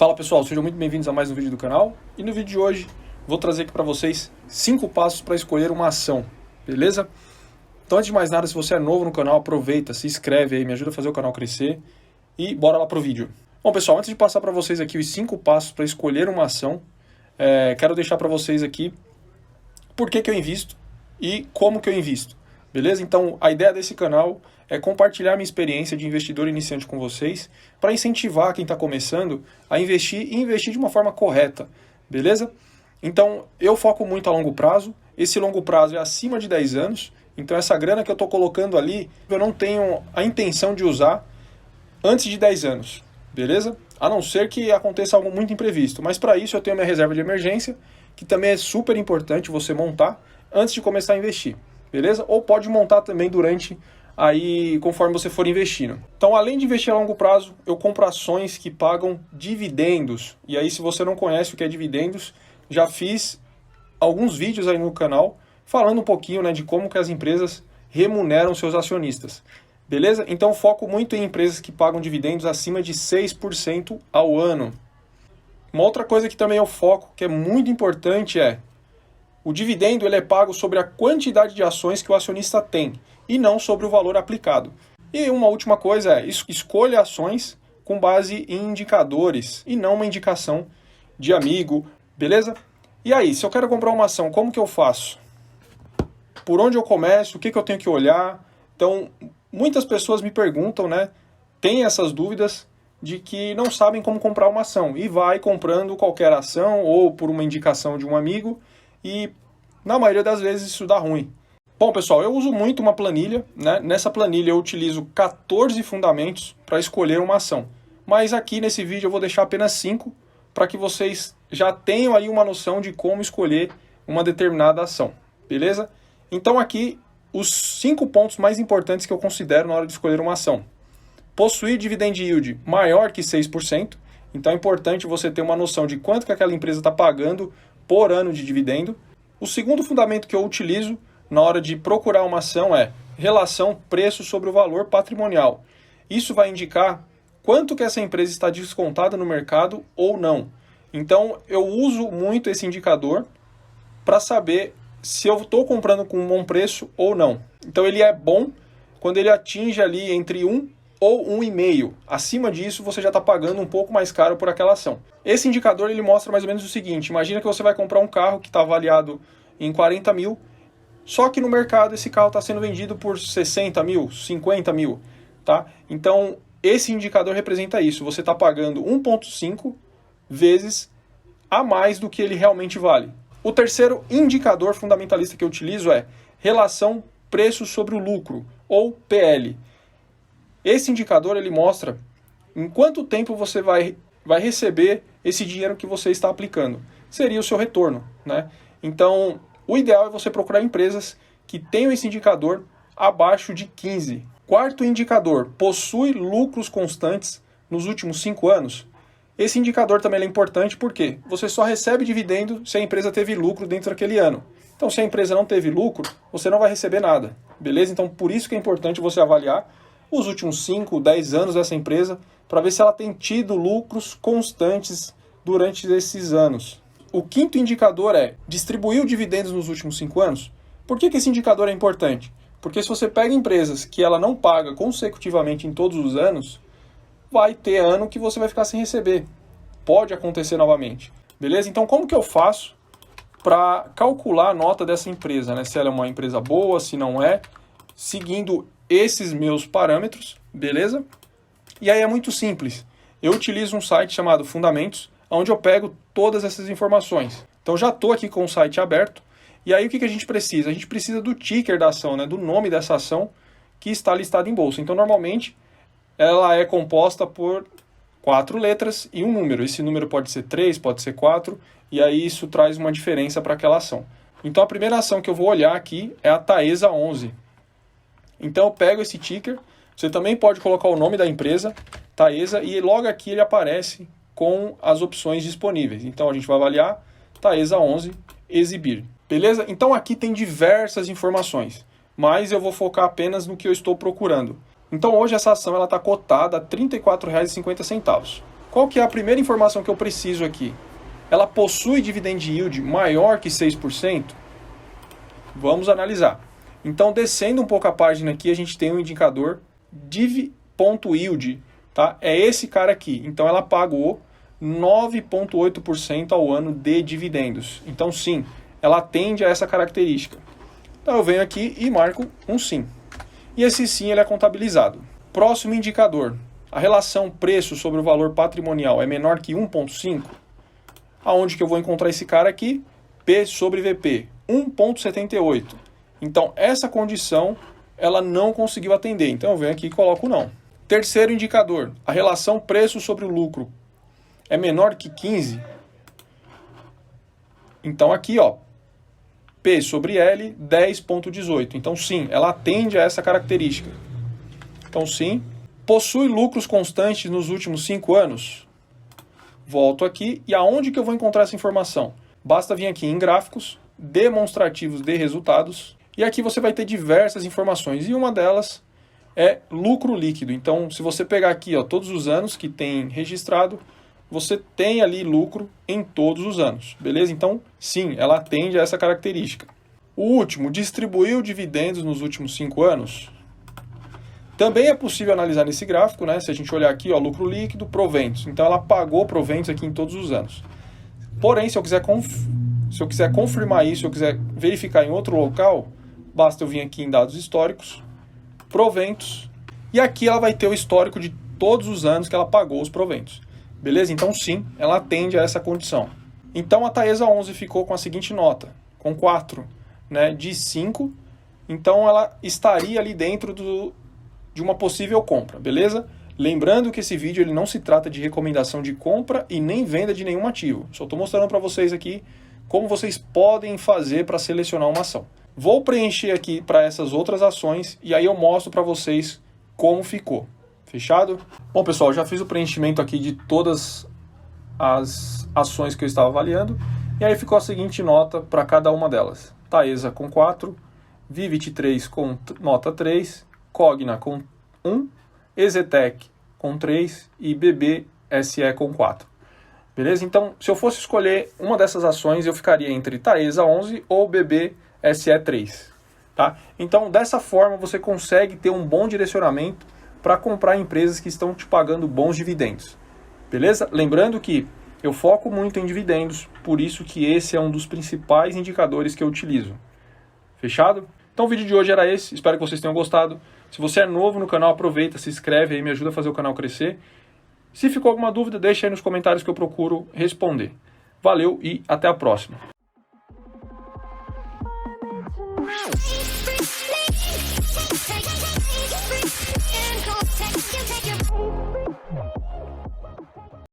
Fala pessoal, sejam muito bem-vindos a mais um vídeo do canal. E no vídeo de hoje vou trazer aqui para vocês 5 passos para escolher uma ação, beleza? Então antes de mais nada, se você é novo no canal, aproveita, se inscreve aí, me ajuda a fazer o canal crescer e bora lá pro vídeo. Bom pessoal, antes de passar para vocês aqui os 5 passos para escolher uma ação, quero deixar para vocês aqui por que eu invisto e como que eu invisto, beleza? Então a ideia desse canal é compartilhar minha experiência de investidor iniciante com vocês para incentivar quem está começando a investir e investir de uma forma correta, beleza? Então, eu foco muito a longo prazo, esse longo prazo é acima de 10 anos, então essa grana que eu estou colocando ali, eu não tenho a intenção de usar antes de 10 anos, beleza? A não ser que aconteça algo muito imprevisto, mas para isso eu tenho minha reserva de emergência, que também é super importante você montar antes de começar a investir, beleza? Ou pode montar também durante aí conforme você for investindo. Então, além de investir a longo prazo, eu compro ações que pagam dividendos. E aí, se você não conhece o que é dividendos, já fiz alguns vídeos aí no canal falando um pouquinho, né, de como que as empresas remuneram seus acionistas. Beleza? Então, foco muito em empresas que pagam dividendos acima de 6% ao ano. Uma outra coisa que também eu foco, que é muito importante, é o dividendo ele é pago sobre a quantidade de ações que o acionista tem e não sobre o valor aplicado. E uma última coisa é, escolha ações com base em indicadores e não uma indicação de amigo, beleza? E aí, se eu quero comprar uma ação, como que eu faço? Por onde eu começo? O que eu tenho que olhar? Então, muitas pessoas me perguntam, né? Tem essas dúvidas de que não sabem como comprar uma ação e vai comprando qualquer ação ou por uma indicação de um amigo e na maioria das vezes isso dá ruim. Bom pessoal, eu uso muito uma planilha, né? Nessa planilha eu utilizo 14 fundamentos para escolher uma ação, mas aqui nesse vídeo eu vou deixar apenas 5 para que vocês já tenham aí uma noção de como escolher uma determinada ação, beleza? Então aqui os 5 pontos mais importantes que eu considero na hora de escolher uma ação. Possuir dividend yield maior que 6%, então é importante você ter uma noção de quanto que aquela empresa está pagando por ano de dividendo. O segundo fundamento que eu utilizo na hora de procurar uma ação é relação preço sobre o valor patrimonial. Isso vai indicar quanto que essa empresa está descontada no mercado ou não. Então eu uso muito esse indicador para saber se eu estou comprando com um bom preço ou não. Então ele é bom quando ele atinge ali entre 1 ou 1,5. Acima disso, você já está pagando um pouco mais caro por aquela ação. Esse indicador ele mostra mais ou menos o seguinte: imagina que você vai comprar um carro que está avaliado em 40 mil, só que no mercado esse carro está sendo vendido por 60 mil, 50 mil. Tá? Então, esse indicador representa isso. Você está pagando 1,5 vezes a mais do que ele realmente vale. O terceiro indicador fundamentalista que eu utilizo é relação preço sobre o lucro, ou PL. Esse indicador ele mostra em quanto tempo você vai receber esse dinheiro que você está aplicando. Seria o seu retorno, né? Então, o ideal é você procurar empresas que tenham esse indicador abaixo de 15. Quarto indicador, possui lucros constantes nos últimos 5 anos. Esse indicador também é importante porque você só recebe dividendo se a empresa teve lucro dentro daquele ano. Então, se a empresa não teve lucro, você não vai receber nada, beleza? Então, por isso que é importante você avaliar os últimos 5, 10 anos dessa empresa para ver se ela tem tido lucros constantes durante esses anos. O quinto indicador é distribuir dividendos nos últimos 5 anos. Por que esse indicador é importante? Porque se você pega empresas que ela não paga consecutivamente em todos os anos, vai ter ano que você vai ficar sem receber. Pode acontecer novamente. Beleza? Então como que eu faço para calcular a nota dessa empresa, né? Se ela é uma empresa boa, se não é, seguindo esses meus parâmetros, beleza? E aí é muito simples. Eu utilizo um site chamado Fundamentos, onde eu pego todas essas informações. Então já estou aqui com o site aberto. E aí o que a gente precisa? A gente precisa do ticker da ação, né? Do nome dessa ação que está listada em bolsa. Então normalmente ela é composta por 4 letras e um número. Esse número pode ser 3, pode ser 4, e aí isso traz uma diferença para aquela ação. Então a primeira ação que eu vou olhar aqui é a Taesa 11. Então eu pego esse ticker, você também pode colocar o nome da empresa, Taesa, e logo aqui ele aparece com as opções disponíveis. Então a gente vai avaliar Taesa 11, exibir. Beleza? Então aqui tem diversas informações, mas eu vou focar apenas no que eu estou procurando. Então hoje essa ação está cotada a R$ 34,50. Qual que é a primeira informação que eu preciso aqui? Ela possui dividend yield maior que 6%? Vamos analisar. Então, descendo um pouco a página aqui, a gente tem um indicador div.yield, tá? É esse cara aqui. Então, ela pagou 9,8% ao ano de dividendos. Então, sim, ela atende a essa característica. Então, eu venho aqui e marco um sim. E esse sim ele é contabilizado. Próximo indicador. A relação preço sobre o valor patrimonial é menor que 1,5? Aonde que eu vou encontrar esse cara aqui? P sobre VP, 1,78. Então, essa condição, ela não conseguiu atender. Então, eu venho aqui e coloco não. Terceiro indicador. A relação preço sobre o lucro é menor que 15? Então, aqui, ó, P sobre L, 10,18. Então, sim, ela atende a essa característica. Então, sim. Possui lucros constantes nos últimos 5 anos? Volto aqui. E aonde que eu vou encontrar essa informação? Basta vir aqui em gráficos, demonstrativos de resultados. E aqui você vai ter diversas informações. E uma delas é lucro líquido. Então, se você pegar aqui, ó, todos os anos que tem registrado, você tem ali lucro em todos os anos, beleza? Então, sim, ela atende a essa característica. O último, distribuiu dividendos nos últimos 5 anos? Também é possível analisar nesse gráfico, né? Se a gente olhar aqui, ó, lucro líquido, proventos. Então, ela pagou proventos aqui em todos os anos. Porém, se eu quiser confirmar isso, se eu quiser verificar em outro local, basta eu vir aqui em dados históricos, proventos, e aqui ela vai ter o histórico de todos os anos que ela pagou os proventos. Beleza? Então, sim, ela atende a essa condição. Então, a Taesa 11 ficou com a seguinte nota, com 4, né, de 5. Então, ela estaria ali dentro de uma possível compra, beleza? Lembrando que esse vídeo ele não se trata de recomendação de compra e nem venda de nenhum ativo. Só estou mostrando para vocês aqui como vocês podem fazer para selecionar uma ação. Vou preencher aqui para essas outras ações e aí eu mostro para vocês como ficou. Fechado? Bom, pessoal, já fiz o preenchimento aqui de todas as ações que eu estava avaliando. E aí ficou a seguinte nota para cada uma delas. Taesa com 4, Vi23 com nota 3, Cogna com 1, EZTEC com 3 e BBSE com 4. Beleza? Então, se eu fosse escolher uma dessas ações, eu ficaria entre Taesa 11 ou BBSE 3. Tá? Então, dessa forma, você consegue ter um bom direcionamento para comprar empresas que estão te pagando bons dividendos. Beleza? Lembrando que eu foco muito em dividendos, por isso que esse é um dos principais indicadores que eu utilizo. Fechado? Então o vídeo de hoje era esse, espero que vocês tenham gostado. Se você é novo no canal, aproveita, se inscreve aí, me ajuda a fazer o canal crescer. Se ficou alguma dúvida, deixa aí nos comentários que eu procuro responder. Valeu e até a próxima.